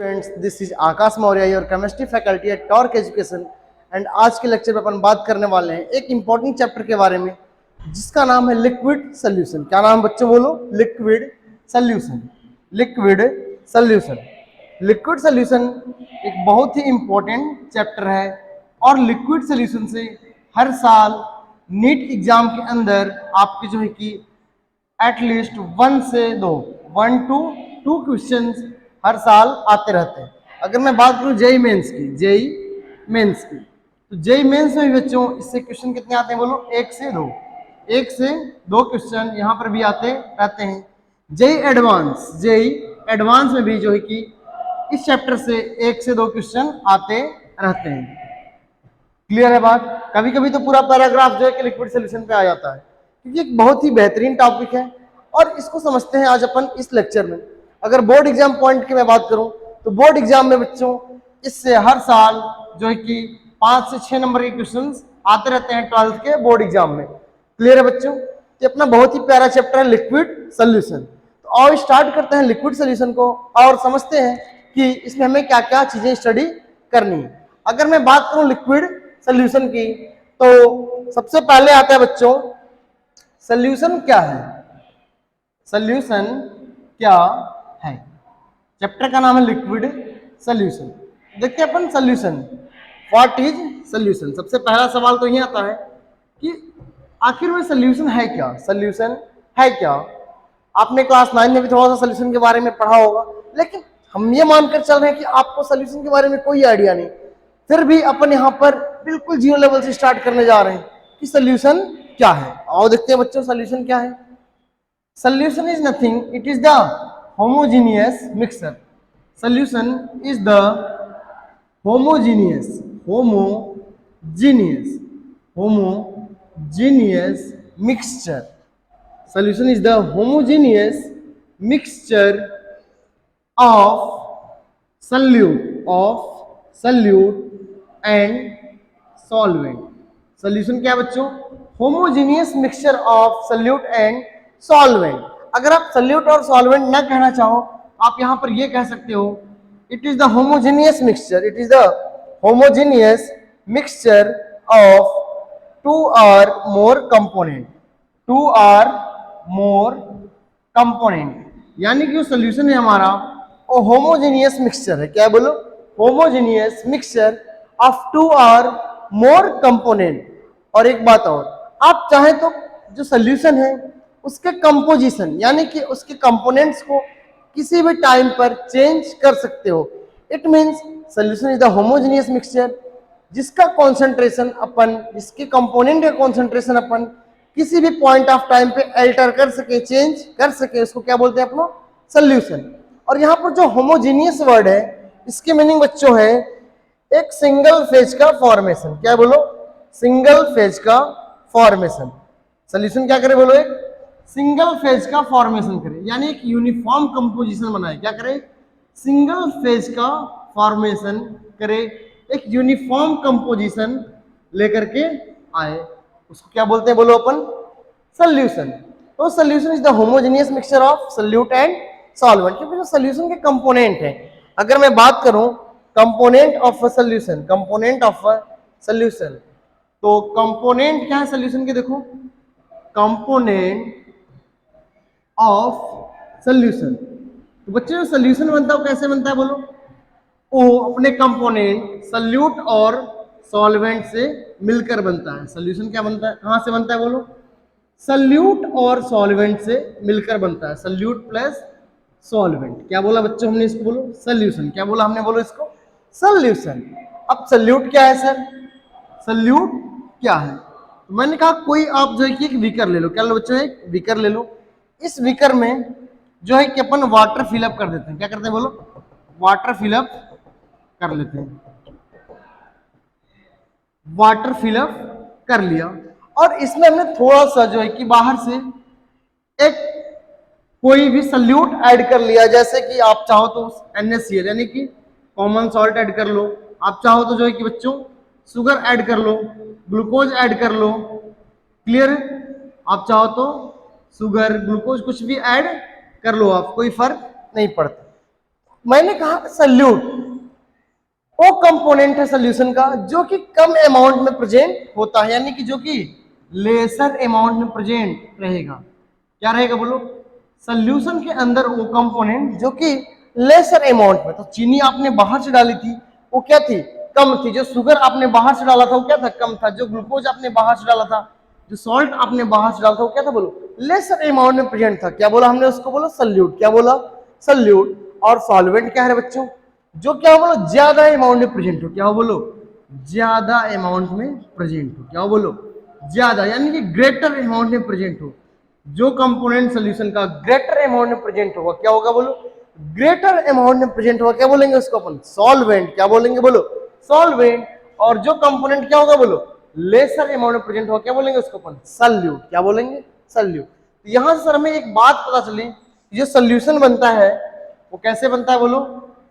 Friends, this is Akash Maurya, your chemistry faculty at torque education. And आज के lecture में अपन बात करने वाले हैं एक इंपॉर्टेंट चैप्टर के बारे में जिसका नाम है लिक्विड सोल्यूशन। क्या नाम बच्चों बोलो? Liquid solution. Liquid solution. Liquid solution एक बहुत ही इंपॉर्टेंट चैप्टर है और लिक्विड सोल्यूशन से हर साल नीट एग्जाम के अंदर आपके जो है कि एटलीस्ट 1 to 2 क्वेश्चन हर साल आते रहते हैं। अगर मैं बात करूं जेई मेंस की, तो जेई मेंस में भी बच्चों इससे क्वेश्चन कितने आते हैं बोलो? 1 से 2 क्वेश्चन यहाँ पर भी आते रहते हैं। जेई एडवांस में भी जो है कि इस चैप्टर से 1 से 2 क्वेश्चन आते रहते हैं। क्लियर है बात? कभी कभी तो पूरा पैराग्राफ जो है कि लिक्विड सोल्यूशन पे आ जाता है, क्योंकि एक बहुत ही बेहतरीन टॉपिक है और इसको समझते हैं आज अपन इस लेक्चर में। अगर बोर्ड एग्जाम पॉइंट की मैं बात करूं तो बोर्ड एग्जाम में बच्चों इससे हर साल जो है कि 5 से 6 नंबर के क्वेश्चंस आते रहते हैं 12th के बोर्ड एग्जाम में। क्लियर है बच्चों? ये अपना बहुत ही प्यारा चैप्टर है लिक्विड सोल्यूशन। तो और स्टार्ट करते हैं लिक्विड सोल्यूशन को और समझते हैं कि इसमें हमें क्या क्या चीजें स्टडी करनी है। अगर मैं बात करूं लिक्विड सोल्यूशन की तो सबसे पहले आता है बच्चों सोल्यूशन क्या है। सोल्यूशन क्या है? चैप्टर का नाम है लिक्विड सोल्यूशन। देखते हैं अपन सोल्यूशन, व्हाट इज सोल्यूशन। सबसे पहला सवाल तो ये आता है कि आखिर में सोल्यूशन है क्या? सोल्यूशन है क्या? आपने क्लास 9 में भी थोड़ा सा सोल्यूशन के बारे में पढ़ा होगा, लेकिन हम ये मानकर चल रहे हैं कि आपको सोल्यूशन के बारे में कोई आइडिया नहीं, फिर भी अपन यहाँ पर बिल्कुल जीरो लेवल से स्टार्ट करने जा रहे हैं कि सोल्यूशन क्या है। आओ देखते हैं बच्चों सोल्यूशन क्या है। Solution is nothing, it is the homogeneous mixture. Solution is the homogeneous mixture. Solution is the homogeneous mixture of solute and solvent. Solution क्या है बच्चों? Homogeneous mixture of solute and solvent. अगर आप सल्यूट और solvent ना कहना चाहो, आप यहां पर ये कह सकते हो it is the homogeneous mixture. It is the homogeneous mixture of 2 or more component. यानी कि जो सोल्यूशन है हमारा वो होमोजेनियस मिक्सचर है। क्या बोलो? Homogeneous mixture of 2 or more component. और एक बात और, आप चाहे तो जो सोल्यूशन है उसके कंपोजिशन यानी कि उसके कंपोनेंट्स को किसी भी टाइम पर चेंज कर सकते हो। It means solution is the homogeneous mixture जिसका कंसंट्रेशन अपन, जिसके कंपोनेंट का कंसंट्रेशन अपन किसी भी पॉइंट ऑफ टाइम पे अल्टर कर सके, चेंज कर सके, उसको क्या बोलते हैं अपना? सोल्यूशन। और यहाँ पर जो होमोजेनियस वर्ड है इसकी मीनिंग बच्चों है एक सिंगल फेज का फॉर्मेशन। क्या बोलो? सिंगल फेज का फॉर्मेशन। सोल्यूशन क्या करे बोलो? एक सिंगल फेज का फॉर्मेशन करे, यानी एक यूनिफॉर्म कंपोजिशन बनाए। क्या करे? सिंगल फेज का फॉर्मेशन करे, एक यूनिफॉर्म कंपोजिशन लेकर के आए, उसको क्या बोलते हैं बोलो अपन? सोल्यूशन। तो solution is the homogeneous mixture of solute and solvent. क्योंकि जो सोल्यूशन के कंपोनेंट है, अगर मैं बात करूं कंपोनेंट ऑफ अ सोल्यूशन, तो कंपोनेंट क्या है सोल्यूशन के? देखो, कंपोनेंट ऑफ सोल्यूशन। तो बच्चे जो सोल्यूशन बनता है वो कैसे बनता है बोलो? वो अपने कंपोनेंट सोल्यूट और सॉल्वेंट से मिलकर बनता है। सोल्यूशन क्या बनता है? कहां से बनता है बोलो? सोल्यूट और सॉल्वेंट से मिलकर बनता है। Solute plus solvent. क्या बोला बच्चों हमने इसको? बोलो सोल्यूशन। क्या बोला हमने? बोलो इसको सोल्यूशन। अब सोल्यूट क्या है सर? सोल्यूट क्या है? तो मैंने कहा कोई आप जो है कि एक बीकर ले लो। क्या लो बच्चों? एक बीकर ले लो। इस बीकर में जो है कि अपन वाटर फिलअप कर देते हैं। क्या करते हैं बोलो? वाटर फिलअप कर लेते हैं। वाटर फिलअप कर लिया और इसमें हमने थोड़ा सा जो है कि बाहर से एक कोई भी सल्यूट ऐड कर लिया, जैसे कि आप चाहो तो NaCl यानी कि कॉमन सॉल्ट ऐड कर लो, आप चाहो तो जो है कि बच्चों शुगर ऐड कर लो, ग्लूकोज ऐड कर लो। क्लियर है? आप चाहो तो शुगर, ग्लूकोज कुछ भी ऐड कर लो आप, कोई फर्क नहीं पड़ता। मैंने कहा सल्यूट वो कंपोनेंट है सोल्यूशन का जो कि कम अमाउंट में प्रेजेंट होता है, यानी कि जो कि लेसर अमाउंट में प्रेजेंट रहेगा। क्या रहेगा बोलो? सोल्यूशन के अंदर वो कंपोनेंट जो कि लेसर अमाउंट में। तो चीनी आपने बाहर से डाली थी वो क्या थी? कम थी। जो शुगर आपने बाहर से डाला था वो क्या था? कम था। जो ग्लूकोज आपने बाहर से डाला था, जो सॉल्ट आपने बाहर से डाला था वो क्या था बोलो? लेसर अमाउंट में प्रेजेंट था। क्या बोला हमने उसको? बोलो सल्यूट। क्या बोला? सल्यूट। और सॉल्वेंट क्या है बच्चों? जो क्या बोलो? ज्यादा अमाउंट में प्रेजेंट हो। क्या बोलो? ज्यादा अमाउंट में प्रेजेंट हो। क्या बोलो? ज्यादा, यानी कि ग्रेटर अमाउंट में प्रेजेंट हो। जो कंपोनेंट सोल्यूशन का ग्रेटर अमाउंट में प्रेजेंट होगा क्या होगा बोलो? ग्रेटर अमाउंट में प्रेजेंट होगा। क्या बोलेंगे उसको अपन? सॉल्वेंट। क्या बोलेंगे बोलो? सॉल्वेंट। और जो कंपोनेंट क्या होगा बोलो? लेसर अमाउंट में प्रेजेंट होगा। क्या बोलेंगे उसको अपन? सल्यूट। क्या बोलेंगे? सल्यूट। तो यहां से सर हमें एक बात पता चली, जो सोल्यूशन बनता है वो कैसे बनता है बोलो?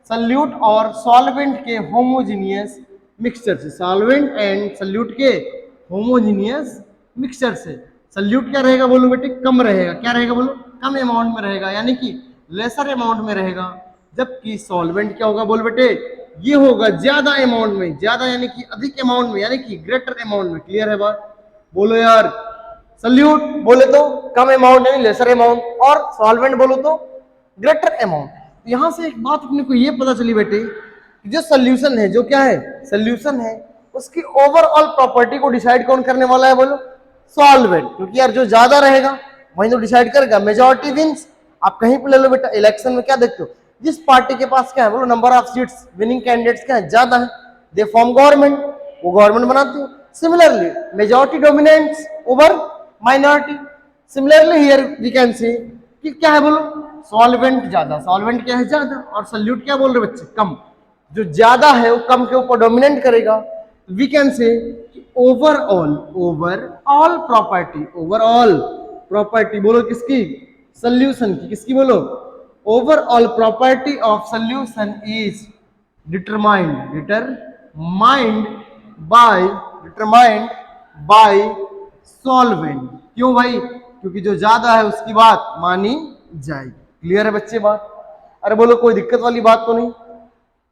सल्यूट और सॉल्वेंट के होमोजीनियस मिक्सचर से। सॉल्वेंट एंड सल्यूट के होमोजीनियस मिक्सचर से। सल्यूट क्या रहेगा बोलो बेटे? कम रहेगा। क्या रहेगा बोलो? कम अमाउंट में रहेगा, यानी कि लेसर अमाउंट में रहेगा। जबकि सॉल्वेंट क्या होगा बोल बेटे? ये होगा ज्यादा अमाउंट में। ज्यादा यानी कि अधिक अमाउंट में, यानी कि ग्रेटर अमाउंट में। क्लियर है बात? बोलो यार। सल्यूट बोले तो कम अमाउंट यानी लेसर अमाउंट, और सॉल्वेंट बोलो तो ग्रेटर अमाउंट। यहां से एक बात अपने को ये पता चली बेटे, जो सोल्यूशन है, जो क्या है सोल्यूशन है, उसकी ओवरऑल प्रॉपर्टी को डिसाइड कौन करने वाला है बोलो? सॉल्वेंट। क्योंकि यार जो ज्यादा रहेगा वही तो डिसाइड करेगा। Majority wins. आप कहीं पे ले लो बेटा, इलेक्शन में क्या देखते हो? जिस पार्टी के पास क्या है बोलो? Number of seats, winning candidates क्या है? ज्यादा है, दे फॉर्म गवर्नमेंट, वो गवर्नमेंट बनाते हो। Similarly majority dominates over minority. Similarly here we can see कि क्या है बोलो? सॉल्वेंट ज्यादा। सॉल्वेंट क्या है? ज्यादा। और सल्यूट क्या बोल रहे बच्चे? कम। जो ज्यादा है वो कम के ऊपर डोमिनेट करेगा। We can say overall, overall property, overall property बोलो किसकी? सोल्यूशन की। किसकी बोलो? Overall property of solution is determined, determined by solvent. क्यों भाई? क्योंकि जो ज्यादा है उसकी बात मानी जाएगी। क्लियर है बच्चे बात? अरे बोलो कोई दिक्कत वाली बात तो नहीं?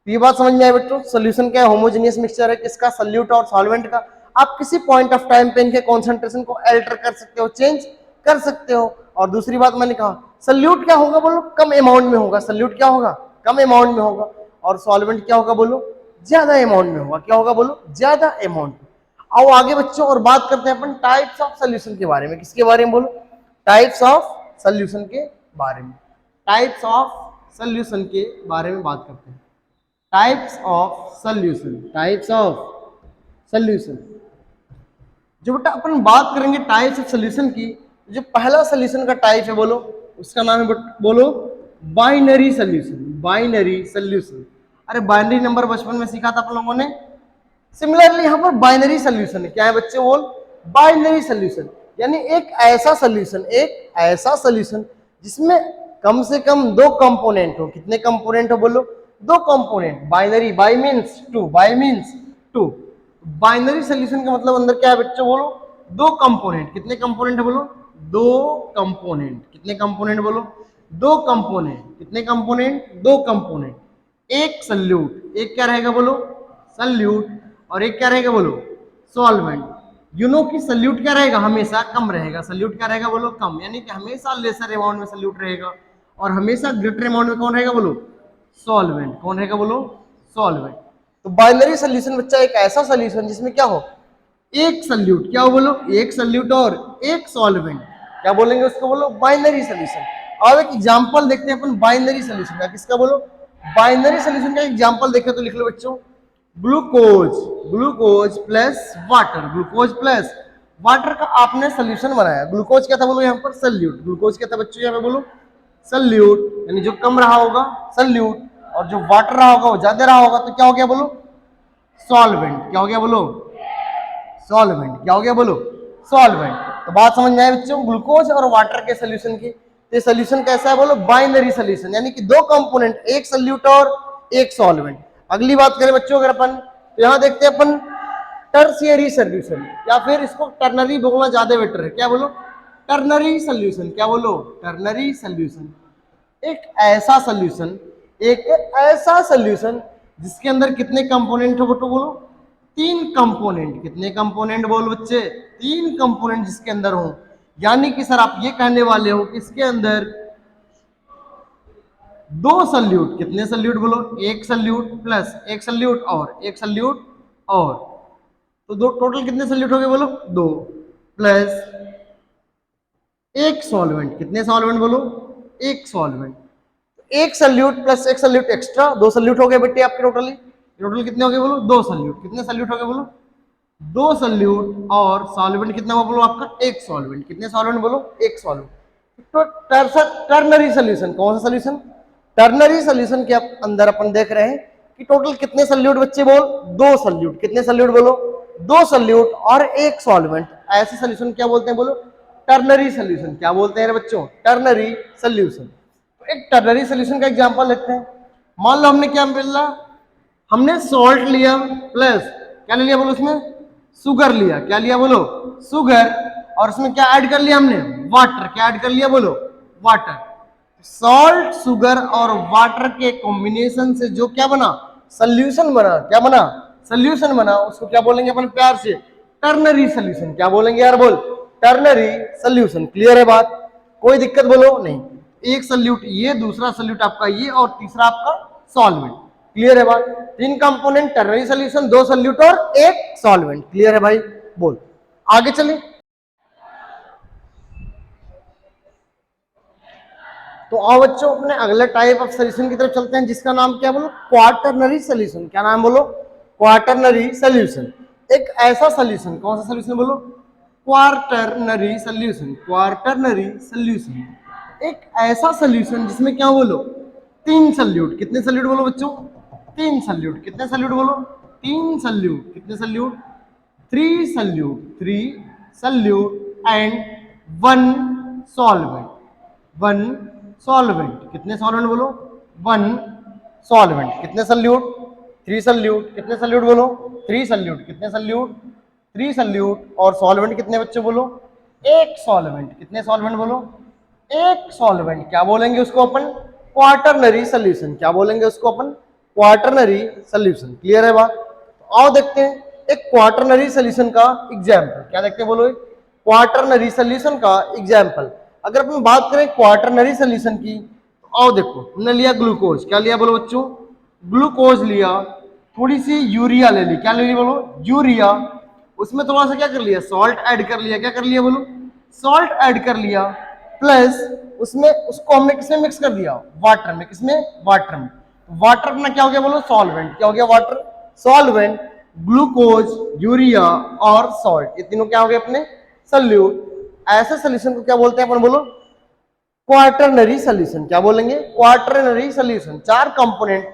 ये बात समझ में आए बच्चों? सोल्यूशन क्या है? होमोजेनियस मिक्सचर है। किसका? सल्यूट और सॉल्वेंट का। आप किसी पॉइंट ऑफ टाइम पे इनके कॉन्सेंट्रेशन को अल्टर कर सकते हो, चेंज कर सकते हो। और दूसरी बात मैंने कहा, सल्यूट क्या होगा बोलो? कम अमाउंट में होगा। सल्यूट क्या होगा? कम अमाउंट में होगा। और सॉल्वेंट क्या होगा बोलो? ज्यादा अमाउंट में होगा। क्या होगा बोलो? ज्यादा अमाउंट में। आओ आगे बच्चों और बात करते हैं अपन टाइप्स ऑफ सोल्यूशन के बारे में। किसके बारे में बोलो? टाइप्स ऑफ सोल्यूशन के बारे में। टाइप्स ऑफ सोल्यूशन के बारे में बात करते हैं। Types of solution, types of solution. जो बेटा अपन बात करेंगे टाइप्स ऑफ सोल्यूशन की, जो पहला सोल्यूशन का टाइप है बोलो, उसका नाम है बोलो बाइनरी सोल्यूशन। Binary solution. अरे बाइनरी नंबर बचपन में सीखा था अपन लोगों ने। सिमिलरली यहां पर बाइनरी सोल्यूशन है। क्या है बच्चे? बोल बाइनरी सोल्यूशन, यानी एक ऐसा सोल्यूशन, एक ऐसा सोल्यूशन जिसमें कम से कम दो कंपोनेंट हो। कितने कंपोनेंट हो बोलो? दो component. Binary, bi means two, bi means two. Binary solution का मतलब अंदर क्या है बच्चों? बोलो दो कंपोनेंट। कितने कंपोनेंट है बोलो? दो कंपोनेंट। कितने कंपोनेंट बोलो? दो कंपोनेंट। कितने कंपोनेंट? दो कंपोनेंट। एक सल्यूट, एक क्या रहेगा बोलो? सल्यूट। और एक क्या रहेगा बोलो? सॉल्वेंट। यू नो कि सल्यूट क्या रहेगा? हमेशा कम रहेगा। सल्यूट क्या रहेगा बोलो? कम, यानी कि हमेशा लेसर अमाउंट में सल्यूट रहेगा। और हमेशा ग्रेटर अमाउंट में कौन रहेगा बोलो? सॉल्वेंट। कौन रहेगा बोलो? सॉल्वेंट। तो बाइनरी सोल्यूशन बच्चा एक ऐसा सोल्यूशन जिसमें क्या हो? एक सल्यूट। क्या हो बोलो? एक सल्यूट और एक सॉल्वेंट। क्या बोलेंगे उसको? बोलो बाइनरी सोल्यूशन। अब एक एग्जांपल देखते हैं अपन बाइनरी सोल्यूशन का। किसका बोलो? बाइनरी सोल्यूशन का एग्जांपल देखे तो लिख लो बच्चों, glucose, glucose plus water, glucose plus water का आपने सोल्यूशन बनाया। ग्लूकोज क्या था बोलो यहाँ पर? सल्यूट। ग्लूकोज क्या था बच्चों यहाँ पे बोलो? सल्यूट। यानी जो कम रहा होगा सल्यूट, और जो वाटर रहा होगा वो ज्यादा रहा होगा, तो क्या हो गया बोलो? सॉल्वेंट। क्या हो गया बोलो? सॉल्वेंट। क्या हो गया बोलो? सॉल्वेंट। तो बात समझ में आई बच्चों ग्लूकोज और वाटर के सोल्यूशन की? ये सोल्यूशन कैसा है बोलो? बाइनरी सोल्यूशन, यानी कि दो कंपोनेंट, एक सल्यूट और एक सॉल्वेंट। अगली बात करें बच्चों अगर अपन, तो यहां देखते हैं अपन टर्शियरी सोल्यूशन, या फिर इसको टर्नरी बोलना ज्यादा बेटर है। क्या बोलो? Ternary solution. क्या बोलो? Ternary solution. एक ऐसा सोल्यूशन एक ऐसा सॉल्यूशन जिसके अंदर कितने कंपोनेंट हो बेटो बोलो, 3 कंपोनेंट। कितने कंपोनेंट बोलो बच्चे, 3 कंपोनेंट जिसके अंदर हो। यानी कि सर आप ये कहने वाले हो कि इसके अंदर 2 सल्यूट, कितने सल्यूट बोलो, एक सल्यूट प्लस एक सल्यूट और एक सल्यूट और, तो दो टोटल कितने सल्यूट हो गए बोलो, 2 प्लस एक सॉल्वेंट। कितने सॉल्वेंट बोलो, एक सॉल्वेंट। एक सल्यूट प्लस एक सल्यूट एक्स्ट्रा, 2 सल्यूट हो गए बेटे आपके टोटली। टोटल कितने हो गए बोलो, 2 सल्यूट। कितने सल्यूट हो गए बोलो, 2 सल्यूट और सॉल्वेंट कितना हुआ बोलो आपका, एक सॉल्वेंट। कितने सॉल्वेंट बोलो, एक सॉल्वेंट। तो टर्नरी सोल्यूशन, कौन सा सोल्यूशन, टर्नरी सोल्यूशन के अंदर अपन देख रहे हैं कि टोटल कितने सल्यूट बच्चे बोल, 2 सल्यूट। कितने सल्यूट बोलो, 2 सल्यूट और एक सॉल्वेंट। ऐसे सोल्यूशन क्या बोलते हैं बोलो, टर्नरी सोल्यूशन। क्या बोलते हैं बच्चों, टर्नरी सोल्यूशन। तो एक टर्नरी सोल्यूशन का एग्जांपल लेते हैं। मान लो हमने क्या मिला, हमने सॉल्ट लिया प्लस क्या ले लिया बोलो, उसमें शुगर लिया। क्या लिया बोलो, शुगर, और उसमें क्या ऐड कर लिया हमने, वाटर। क्या ऐड कर लिया बोलो, वाटर। सॉल्ट, शुगर और वाटर के कॉम्बिनेशन से जो क्या बना, सोल्यूशन बना। क्या बना, सोल्यूशन बना। उसको क्या बोलेंगे अपन प्यार से, टर्नरी सोल्यूशन। क्या बोलेंगे यार बोल, टर्नरी सोल्यूशन। क्लियर है बात, कोई दिक्कत बोलो नहीं। एक सल्यूट ये, दूसरा सल्यूट आपका ये, और तीसरा आपका सॉल्वेंट। क्लियर है बात, 3 कंपोनेंट टर्नरी सोल्यूशन, 2 सल्यूट और एक सॉल्वेंट। क्लियर है भाई, बोल आगे चले। तो आओ बच्चों अपने अगले टाइप ऑफ सोल्यूशन की तरफ चलते हैं, जिसका नाम क्या बोलो, क्वार्टरनरी सोल्यूशन। क्या नाम बोलो, क्वार्टरनरी सोल्यूशन। एक ऐसा सोल्यूशन, कौन सा सोल्यूशन बोलो, क्वार्टरनरी सोल्यूशन। क्वार्टरनरी सोल्यूशन एक ऐसा सोल्यूशन जिसमें क्या बोलो, 3 सल्यूट। कितने सल्यूट बोलो बच्चों, 3 सल्यूट। कितने सल्यूट बोलो, 3 सल्यूट। कितने solute, 3 solute. 3 solute and 1 solvent. 1 solvent. कितने सॉल्वेंट बोलो, 1 सॉल्वेंट। कितने सल्यूट, 3 सल्यूट। कितने सल्यूट बोलो, 3 सल्यूट। कितने सल्यूट, 3 सल्यूट और सॉल्वेंट कितने बच्चे बोलो, एक सॉल्वेंट। कितने सॉल्वेंट बोलो, एक सॉल्वेंट। क्या बोलेंगे उसको अपन, क्वार्टरनरी सोल्यूशन। क्या बोलेंगे उसको अपन, क्वार्टरनरी सोल्यूशन। क्लियर है बात, तो आओ देखते हैं एक क्वार्टरनरी सोल्यूशन का एग्जाम्पल। क्या देखते हैं बोलो, क्वार्टरनरी सोल्यूशन का एग्जाम्पल। अगर अपन बात करें क्वार्टरनरी सोल्यूशन की, तो आओ देखो, हमने लिया ग्लूकोज। क्या लिया बोलो बच्चों, ग्लूकोज लिया। थोड़ी सी यूरिया ले ली। क्या ले ली बोलो, यूरिया। उसमें थोड़ा सा क्या कर लिया, सॉल्ट ऐड कर लिया। क्या कर लिया बोलो, सॉल्ट ऐड कर लिया। प्लस उसमें उसको हमने किसमें मिक्स कर दिया, वाटर में। किसमें, वाटर में। वाटर अपना क्या हो गया बोलो, सॉल्वेंट। क्या हो गया, वाटर सॉल्वेंट। ग्लूकोज, यूरिया और सॉल्ट, ये तीनों क्या हो गए अपने, सल्यूट। ऐसे सोल्यूशन को क्या बोलते हैं अपन बोलो, क्वार्टरनरी सोल्यूशन। क्या बोलेंगे, क्वार्टरनरी सोल्यूशन। 4 कंपोनेंट,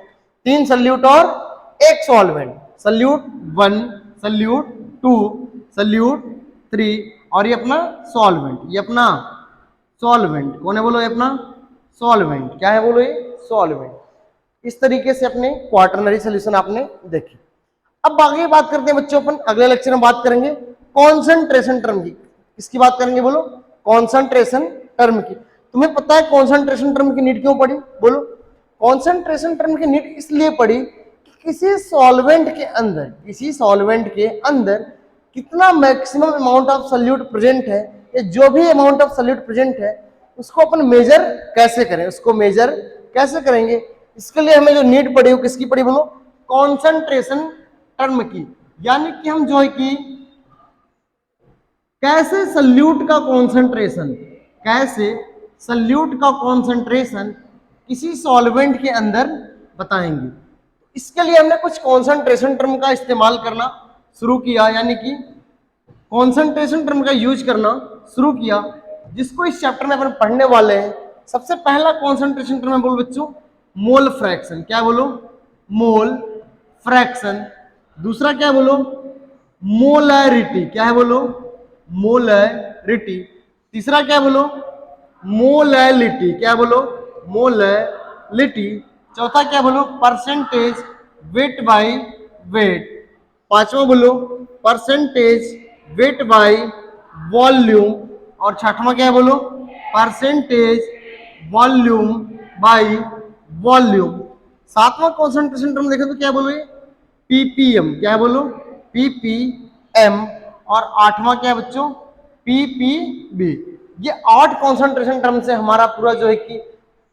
3 सल्यूट और एक सॉल्वेंट। सल्यूट 1, सल्यूट 2, सल्यूट 3 और ये अपना सॉल्वेंट। ये अपना सॉल्वेंट कौन है बोलो, ये अपना सॉल्वेंट। क्या है बोलो, ये सॉल्वेंट। इस तरीके से अपने क्वार्टरनरी सोल्यूशन आपने देखे। अब आगे बात करते हैं बच्चों, अपन अगले लेक्चर में बात करेंगे कॉन्सेंट्रेशन टर्म की। किसकी बात करेंगे बोलो, कॉन्सेंट्रेशन टर्म की। तुम्हें पता है कॉन्सेंट्रेशन टर्म की नीड क्यों पड़ी बोलो, कॉन्सेंट्रेशन टर्म की नीड इसलिए पड़ी कि किसी सॉल्वेंट के अंदर, किसी सॉल्वेंट के अंदर कितना maximum amount of solute present है, या जो भी अमाउंट ऑफ सॉल्यूट प्रेजेंट है उसको अपन मेजर कैसे करें, उसको मेजर कैसे करेंगे। इसके लिए हमें जो नीड पड़ी वो किसकी पड़ी बोलो, कॉन्सेंट्रेशन टर्म की। यानी कि हम जो है कि कैसे सल्यूट का कॉन्सेंट्रेशन, कैसे सल्यूट का कॉन्सेंट्रेशन किसी सॉल्वेंट के अंदर बताएंगे। इसके लिए हमने कुछ कॉन्सेंट्रेशन टर्म का इस्तेमाल करना शुरू किया, यानी कि कॉन्सेंट्रेशन टर्म का यूज करना शुरू किया, जिसको इस चैप्टर में अपन पढ़ने वाले हैं। सबसे पहला कॉन्सेंट्रेशन टर्म है बोलो बच्चों, मोल फ्रैक्शन। क्या बोलो, मोल फ्रैक्शन। दूसरा क्या बोलो, मोलैरिटी। क्या है बोलो, मोलैरिटी। तीसरा क्या बोलो, मोलैलिटी। क्या बोलो, मोलैलिटी। चौथा क्या बोलो, परसेंटेज वेट बाय वेट। पांचवा बोलो, परसेंटेज वेट बाय वॉल्यूम। और छठवां क्या बोलो, परसेंटेज वॉल्यूम बाय वॉल्यूम। सातवां कॉन्सेंट्रेशन टर्म देखो तो क्या बोलोगे, पीपीएम, क्या बोलो, पीपीएम। और आठवां क्या है बच्चों, पीपीबी। ये 8 कॉन्सेंट्रेशन टर्म से हमारा पूरा जो है कि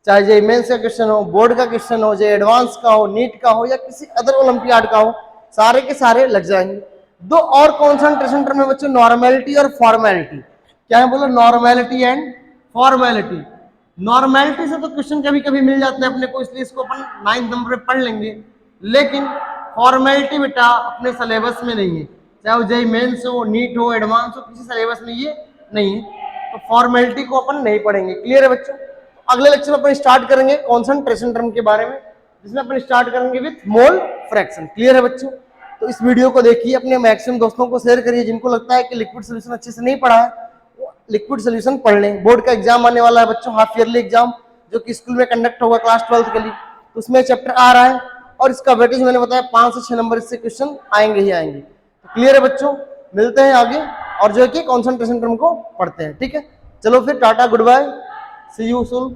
चाहे जे मेंस का क्वेश्चन हो, बोर्ड का क्वेश्चन हो, जे एडवांस का हो, नीट का हो या किसी अदर ओलंपियाड का हो, सारे के सारे लग जाएंगे। दो और कॉन्सेंट्रेशन टर्म है बच्चों, नॉर्मेलिटी और फॉर्मेलिटी। क्या है बोलो, नॉर्मेलिटी एंड फॉर्मेलिटी। नॉर्मेलिटी से तो क्वेश्चन कभी कभी मिल जाते हैं अपने को, इसलिए इसको अपन 9th नंबर पे पढ़ लेंगे। लेकिन फॉर्मेलिटी बेटा अपने सिलेबस में नहीं है, चाहे वो जेई मेंस हो, नीट हो, एडवांस हो, किसी सिलेबस में ये नहीं है, तो फॉर्मेलिटी को अपन नहीं पढ़ेंगे। क्लियर है बच्चों। अगले लेक्चर में अपन स्टार्ट करेंगे कॉन्सेंट्रेशन टर्म के बारे में, जिसमें अपन स्टार्ट करेंगे विथ मोल फ्रैक्शन। क्लियर है बच्चों। तो इस वीडियो को देखिए, अपने मैक्सिमम दोस्तों को शेयर करिए, जिनको लगता है कि लिक्विड सोल्यूशन अच्छे से नहीं पढ़ा है लिक्विड सोल्यूशन पढ़ लें। बोर्ड का एग्जाम आने वाला है बच्चों, हाफ ईयरली एग्जाम, जो कि स्कूल में कंडक्ट होगा क्लास 12th के लिए, तो उसमें चैप्टर आ रहा है और इसका वेटेज मैंने बताया 5 से 6 नंबर इससे क्वेश्चन आएंगे ही आएंगे। तो क्लियर है बच्चों, मिलते हैं आगे और जो है कि कॉन्सेंट्रेशन टर्म को पढ़ते हैं। ठीक है, चलो फिर tata, goodbye, see you soon.